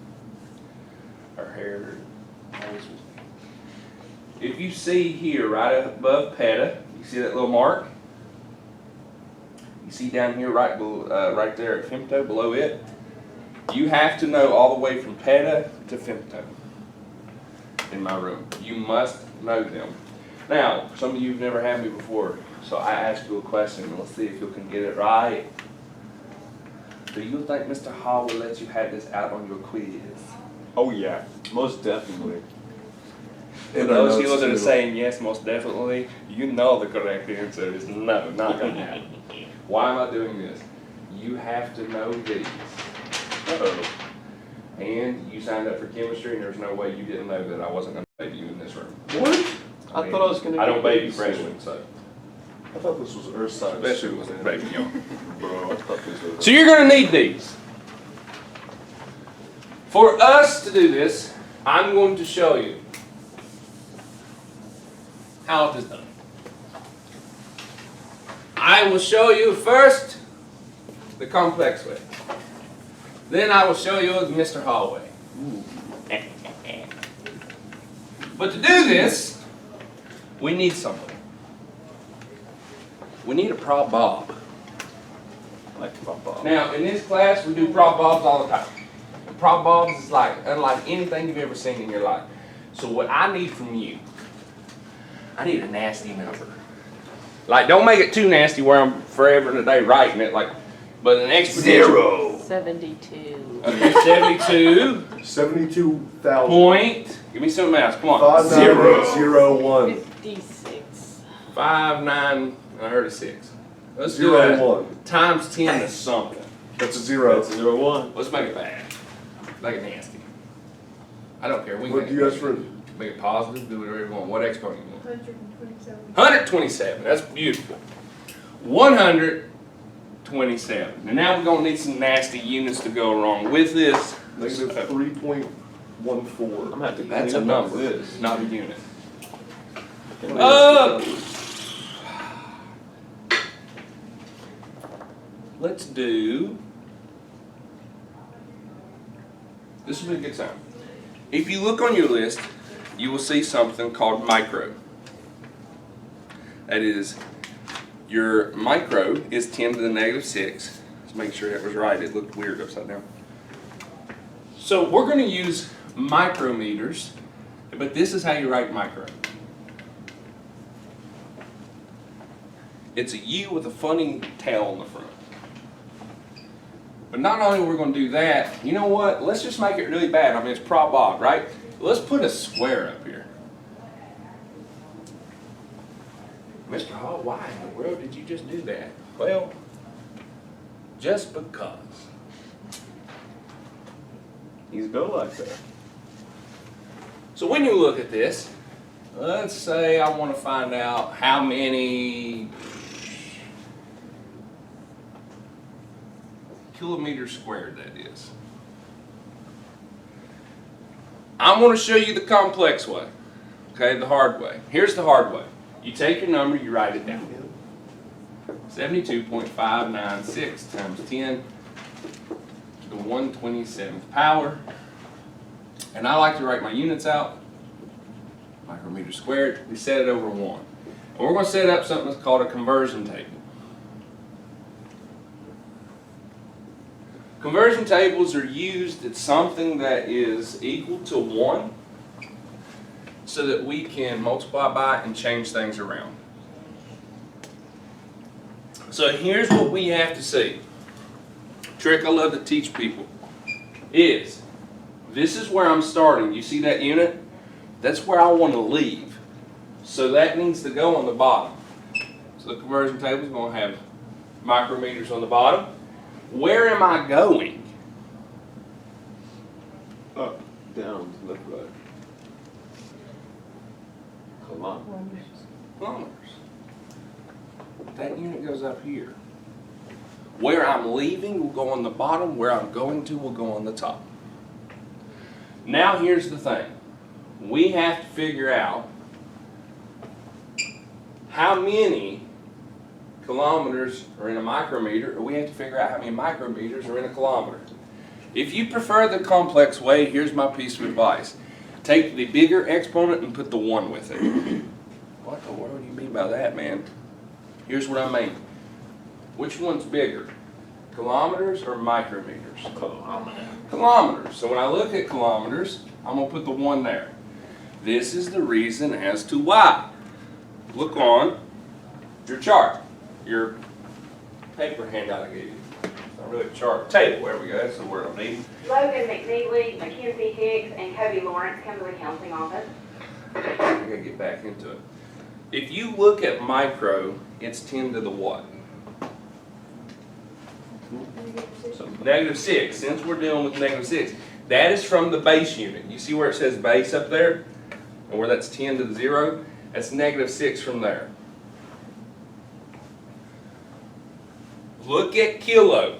Speaker 1: Her hair, always with me. If you see here, right above PETA, you see that little mark? You see down here, right there at femto, below it? You have to know all the way from PETA to femto in my room. You must know them. Now, some of you have never had me before, so I ask you a question. Let's see if you can get it right. Do you think Mr. Hall will let you have this out on your quiz?
Speaker 2: Oh yeah, most definitely.
Speaker 1: For
Speaker 5: And I
Speaker 1: those of
Speaker 5: know
Speaker 1: you that are
Speaker 5: too.
Speaker 1: saying yes, most definitely, you know the correct answer is no, not gonna happen. Why am I doing this? You have to know these.
Speaker 2: Uh-oh.
Speaker 1: And you signed up for chemistry, and there's no way you didn't know that I wasn't gonna baby you in this room.
Speaker 5: What?
Speaker 2: I thought I was gonna
Speaker 1: I don't
Speaker 2: get
Speaker 1: baby
Speaker 2: this.
Speaker 1: freshmen, so
Speaker 5: I thought this was Earth science.
Speaker 1: especially with a baby young.
Speaker 2: Bro, I thought this was.
Speaker 1: So you're gonna need these. For us to do this, I'm going to show you how it is done. I will show you first the complex way. Then I will show you the Mr. Hallway. But to do this, we need something. We need a prop bob.
Speaker 2: Like Bob Bob.
Speaker 1: Now, in this class, we do prop bobs all the time. And prop bobs is like unlike anything you've ever seen in your life. So what I need from you, I need a nasty number. Like, don't make it too nasty where I'm forever and a day writing it. Like, but an exponential.
Speaker 6: 72.
Speaker 1: Okay, 72.
Speaker 5: 72,000.
Speaker 1: Point. Give me some math. Come on.
Speaker 5: 5901.
Speaker 6: 56.
Speaker 1: 5, 9, and I heard a 6. Let's do
Speaker 5: 0
Speaker 1: that.
Speaker 5: 1.
Speaker 1: Times 10 is something.
Speaker 5: That's a 0.
Speaker 2: That's 0-1.
Speaker 1: Let's make it bad. Make it nasty. I don't care. We can
Speaker 5: What
Speaker 1: make
Speaker 5: do
Speaker 1: it
Speaker 5: you guys for?
Speaker 1: Make it positive, do whatever you want. What exponent you want?
Speaker 8: 127.
Speaker 1: 127. That's beautiful. 127. And now we're going to need some nasty units to go along with this.
Speaker 5: Negative 3.14.
Speaker 2: I'm gonna have to
Speaker 1: That's
Speaker 2: clean
Speaker 1: a
Speaker 2: up after
Speaker 1: number,
Speaker 2: this.
Speaker 1: not a unit.
Speaker 2: Uh,
Speaker 1: Let's do. This will be a good time. If you look on your list, you will see something called micro. That is, your micro is 10 to the negative 6. Let's make sure that was right. It looked weird upside down. So we're going to use micrometers, but this is how you write micro. It's a U with a funny tail on the front. But not only are we going to do that, you know what? Let's just make it really bad. I mean, it's prop bob, right? Let's put a square up here. Mr. Hall, why in the world did you just do that? Well, just because.
Speaker 2: He's built like that.
Speaker 1: So when you look at this, let's say I want to find out how many kilometers squared, that is. I'm going to show you the complex way, okay, the hard way. Here's the hard way. You take your number, you write it down. 72.596 times 10 to the 127th power. And I like to write my units out, micrometers squared. We set it over 1. And we're going to set up something that's called a conversion table. Conversion tables are used at something that is equal to 1 so that we can multiply by and change things around. So here's what we have to see. Trick I love to teach people is, this is where I'm starting. You see that unit? That's where I want to leave. So that needs to go on the bottom. So the conversion table is going to have micrometers on the bottom. Where am I going?
Speaker 2: Up, down, left, right. Kilometers.
Speaker 1: Kilometers. That unit goes up here. Where I'm leaving will go on the bottom. Where I'm going to will go on the top. Now here's the thing. We have to figure out how many kilometers are in a micrometer, or we have to figure out how many micrometers are in a kilometer. If you prefer the complex way, here's my piece of advice. Take the bigger exponent and put the 1 with it. What the world do you mean by that, man? Here's what I mean. Which one's bigger? Kilometers or micrometers? Kilometers. So when I look at kilometers, I'm going to put the 1 there. This is the reason as to why. Look on your chart. Your paper handout I gave you. It's not really a chart. Table, there we go. That's the word I'm needing.
Speaker 3: Logan McNeely, Mackenzie Hicks, and Cody Lawrence come to the counseling office.
Speaker 1: I gotta get back into it. If you look at micro, it's 10 to the what? So -6. Since we're dealing with -6, that is from the base unit. You see where it says base up there? And where that's 10 to the 0? That's -6 from there. Look at kilo.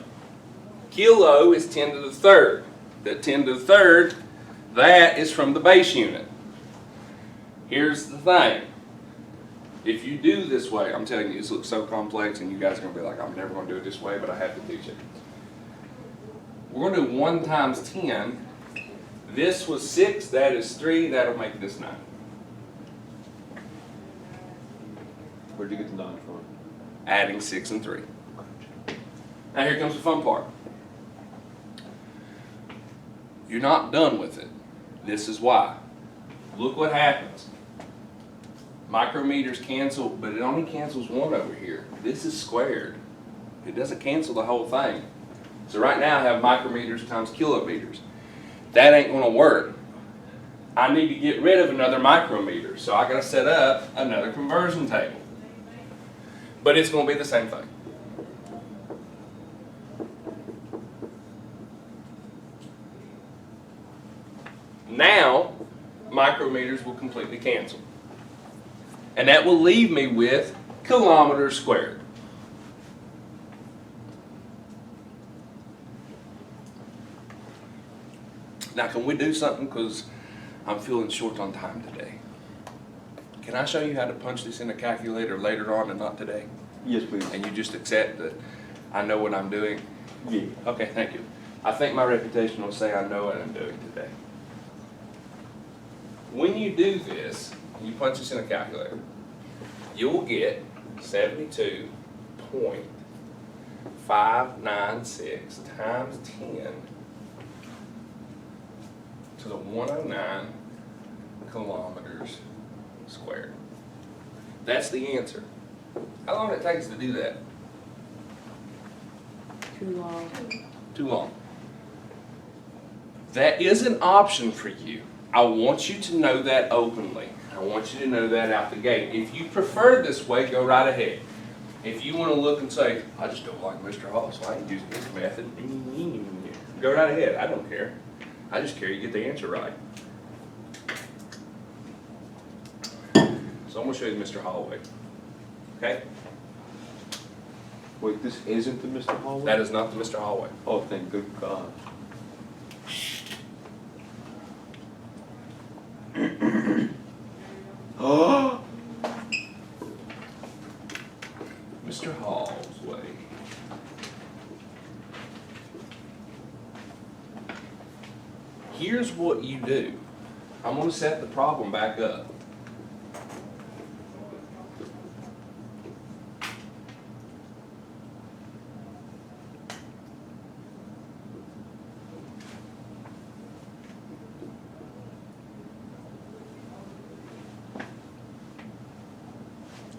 Speaker 1: Kilo is 10 to the 3rd. That 10 to the 3rd, that is from the base unit. Here's the thing. If you do this way, I'm telling you, this looks so complex and you guys are going to be like, I'm never going to do it this way, but I have to teach it. We're going to do 1 times 10. This was 6, that is 3, that'll make this 9.
Speaker 2: Where'd you get the 9 from?
Speaker 1: Adding 6 and 3. Now here comes the fun part. You're not done with it. This is why. Look what happens. Micrometers cancel, but it only cancels 1 over here. This is squared. It doesn't cancel the whole thing. So right now I have micrometers times kilometers. That ain't going to work. I need to get rid of another micrometer. So I got to set up another conversion table. But it's going to be the same thing. Now, micrometers will completely cancel. And that will leave me with kilometers squared. Now, can we do something? Because I'm feeling short on time today. Can I show you how to punch this in a calculator later on and not today?
Speaker 2: Yes, please.
Speaker 1: And you just accept that I know what I'm doing?
Speaker 2: Yeah.
Speaker 1: Okay, thank you. I think my reputation will say I know what I'm doing today. When you do this, you punch this in a calculator, you'll get 72.596 times 10 to the 109 kilometers squared. That's the answer. How long it takes to do that?
Speaker 6: Too long.
Speaker 1: Too long. That is an option for you. I want you to know that openly. I want you to know that out the gate. If you prefer this way, go right ahead. If you want to look and say, I just don't like Mr. Hall, so I ain't using this method, go right ahead. I don't care. I just care you get the answer right. So I'm going to show you Mr. Hall way. Okay?
Speaker 2: Wait, this isn't the Mr. Hallway?
Speaker 1: That is not the Mr. Hallway.
Speaker 2: Oh, thank good God. Oh!
Speaker 1: Mr. Hall's way. Here's what you do. I'm gonna set the problem back up.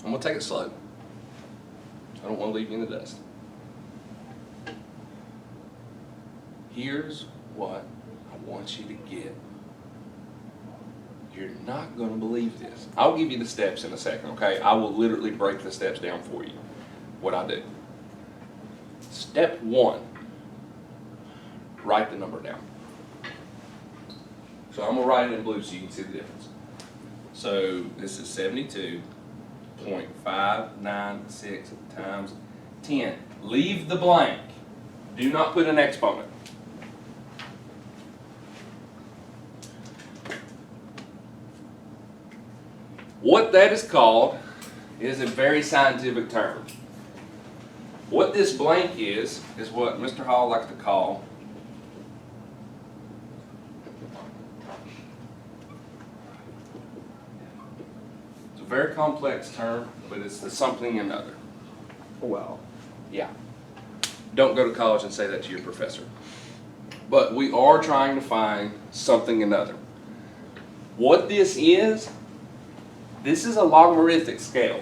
Speaker 1: I'm gonna take it slow. I don't wanna leave you in the dust. Here's what I want you to get. You're not gonna believe this. I'll give you the steps in a second, okay? I will literally break the steps down for you, what I do. Step 1, write the number down. So I'm gonna write it in blue so you can see the difference. So this is 72.596 times 10. Leave the blank. Do not put an exponent. What that is called is a very scientific term. What this blank is what Mr. Hall likes to call it's a very complex term, but it's the something another.
Speaker 2: Oh, wow.
Speaker 1: Yeah. Don't go to college and say that to your professor. But we are trying to find something another. What this is a logarithmic scale.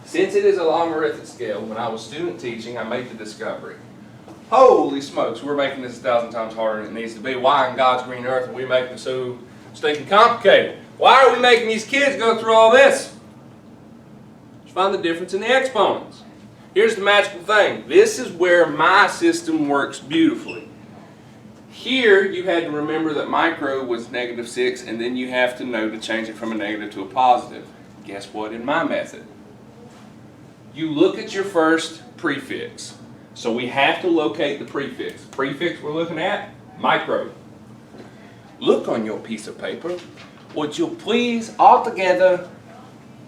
Speaker 1: Since it is a logarithmic scale, when I was student teaching, I made the discovery. Holy smokes, we're making this 1,000 times harder than it needs to be. Why in God's green earth are we making it so stinking complicated? Why are we making these kids go through all this? Let's find the difference in the exponents. Here's the magical thing. This is where my system works beautifully. Here, you had to remember that micro was -6, and then you have to know to change it from a negative to a positive. Guess what in my method? You look at your first prefix. So we have to locate the prefix. Prefix we're looking at, micro. Look on your piece of paper. Would you please, all together,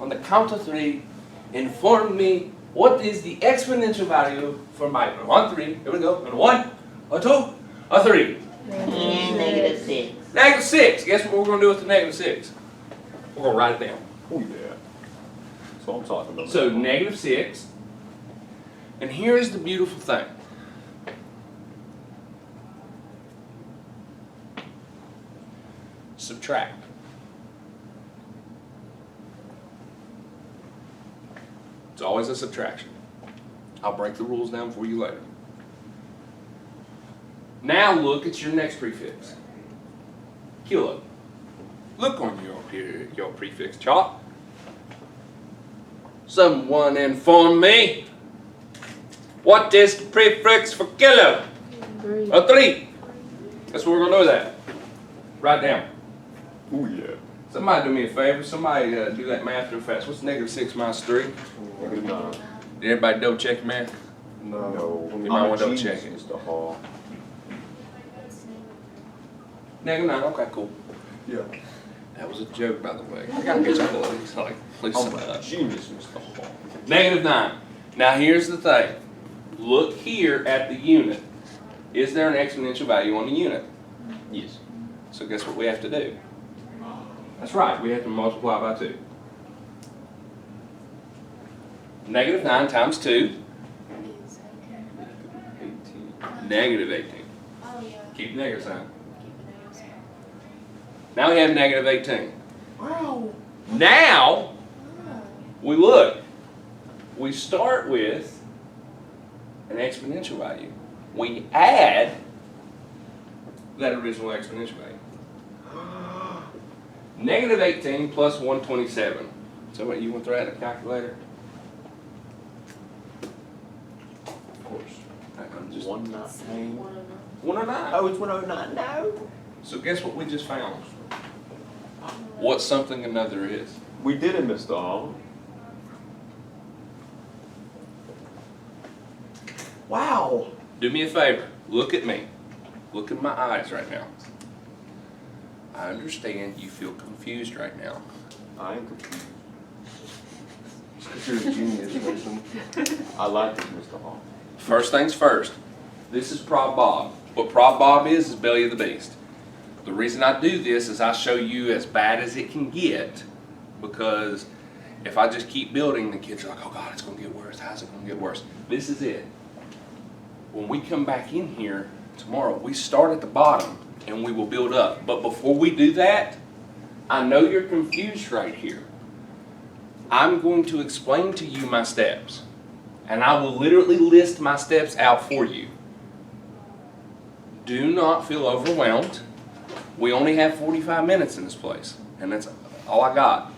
Speaker 1: on the count of 3, inform me what is the exponential value for micro? On 3, here we go. On 1, on 2, on 3.
Speaker 9: -6.
Speaker 1: -6. Guess what we're going to do with the -6? We're going to write it down.
Speaker 2: Oh, yeah. That's what I'm talking about.
Speaker 1: So -6. And here's the beautiful thing. Subtract. It's always a subtraction. I'll break the rules down for you later. Now look at your next prefix. Kilo. Look on your prefix chart. Someone inform me. What is the prefix for kilo? 3. That's what we're going to do with that. Write down.
Speaker 2: Oh, yeah.
Speaker 1: Somebody do me a favor. Somebody do that math real fast. What's -6 minus 3?
Speaker 2: No.
Speaker 1: Did everybody double check your math?
Speaker 5: No.
Speaker 1: You might want to double check it.
Speaker 2: Mr. Hall.
Speaker 1: -9. Okay, cool.
Speaker 5: Yeah.
Speaker 1: That was a joke, by the way. I gotta get y'all of these. Like, please
Speaker 2: I'm
Speaker 1: shut
Speaker 2: a
Speaker 1: up.
Speaker 2: genius, Mr. Hall.
Speaker 1: -9. Now here's the thing. Look here at the unit. Is there an exponential value on the unit?
Speaker 2: Yes.
Speaker 1: So guess what we have to do? That's right, we have to multiply by 2. -9 times 2.
Speaker 2: 18.
Speaker 1: -18. Keep the negative sign. Now we have -18.
Speaker 9: Wow.
Speaker 1: Now, we look. We start with an exponential value. We add that original exponential value. -18 plus 127. So what, you want to throw out a calculator?
Speaker 2: Of course.
Speaker 1: I'm just
Speaker 2: 109.
Speaker 1: 109.
Speaker 9: Oh, it's 109. No.
Speaker 1: So guess what we just found? What something another is.
Speaker 2: We did it, Mr. Hall.
Speaker 1: Do me a favor, look at me. Look in my eyes right now. I understand you feel confused right now.
Speaker 2: I am confused.
Speaker 5: Because you're a genius, Mason.
Speaker 2: I like this, Mr. Hall.
Speaker 1: First things first, this is Prop Bob. What Prop Bob is belly of the beast. The reason I do this is I show you as bad as it can get, because if I just keep building, the kids are like, oh God, it's gonna get worse. How's it gonna get worse? This is it. When we come back in here tomorrow, we start at the bottom and we will build up. But before we do that, I know you're confused right here. I'm going to explain to you my steps. And I will literally list my steps out for you. Do not feel overwhelmed. We only have 45 minutes in this place, and that's all I got.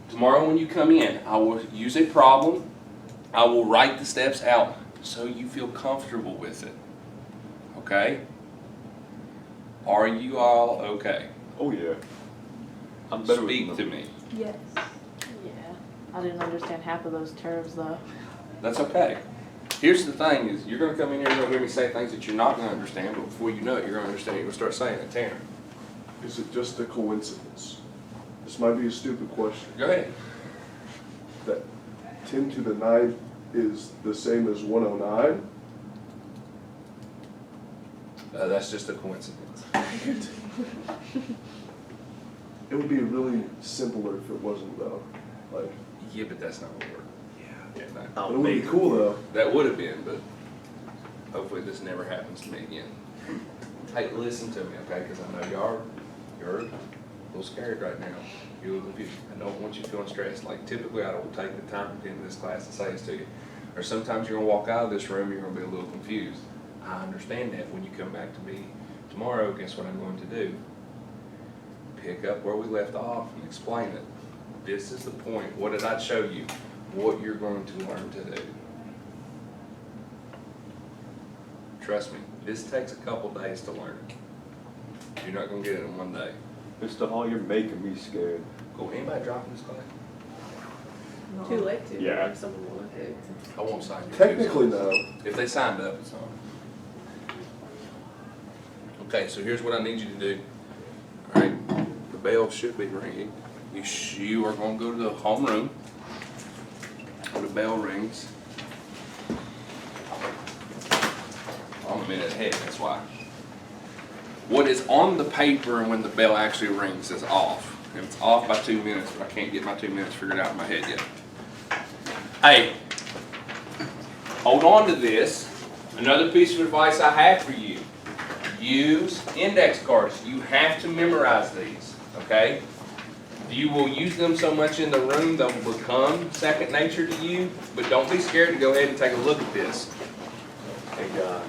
Speaker 1: Tomorrow when you come in, I will use a problem. I will write the steps out so you feel comfortable with it. Okay? Are you all okay?
Speaker 2: Oh, yeah. I'm better with
Speaker 1: Speak to
Speaker 2: numbers.
Speaker 1: me.
Speaker 8: Yes.
Speaker 6: Yeah, I didn't understand half of those terms though.
Speaker 1: That's okay. Here's the thing is, you're going to come in here and you're going to hear me say things that you're not going to understand, but before you know it, you're going to understand. You're going to start saying it. Tanner,
Speaker 5: Is it just a coincidence? This might be a stupid question.
Speaker 1: go ahead.
Speaker 5: That 10 to the 9th is the same as 109?
Speaker 1: That's just a coincidence.
Speaker 5: It would be really simpler if it wasn't though. Like,
Speaker 1: Yeah, but that's not what we're. Yeah, no.
Speaker 5: it would be cool though.
Speaker 1: That would have been, but hopefully this never happens to me again. Hey, listen to me, okay? Because I know you're a little scared right now. You're a little confused. I don't want you feeling stressed. Like typically, I don't take the time at the end of this class to say this to you. Or sometimes you're gonna walk out of this room, you're gonna be a little confused. I understand that. When you come back to me tomorrow, guess what I'm going to do? Pick up where we left off and explain it. This is the point. What did I show you? What you're going to learn to do. Trust me, this takes a couple days to learn. You're not going to get it in one day.
Speaker 2: Mr. Hall, you're making me scared.
Speaker 1: Go, anybody dropping this class?
Speaker 7: Too late to,
Speaker 2: Yeah.
Speaker 7: if someone wanted to.
Speaker 1: I won't sign you.
Speaker 5: Technically no.
Speaker 1: If they signed up, it's on. Okay, so here's what I need you to do. All right, the bell should be ringing. You are going to go to the homeroom. When the bell rings. I'm a minute ahead, that's why. What is on the paper and when the bell actually rings is off. And it's off by 2 minutes, but I can't get my 2 minutes figured out in my head yet. Hey, hold on to this. Another piece of advice I have for you. Use index cards. You have to memorize these, okay? You will use them so much in the room, they'll become second nature to you, but don't be scared to go ahead and take a look at this.
Speaker 2: Hey, guys.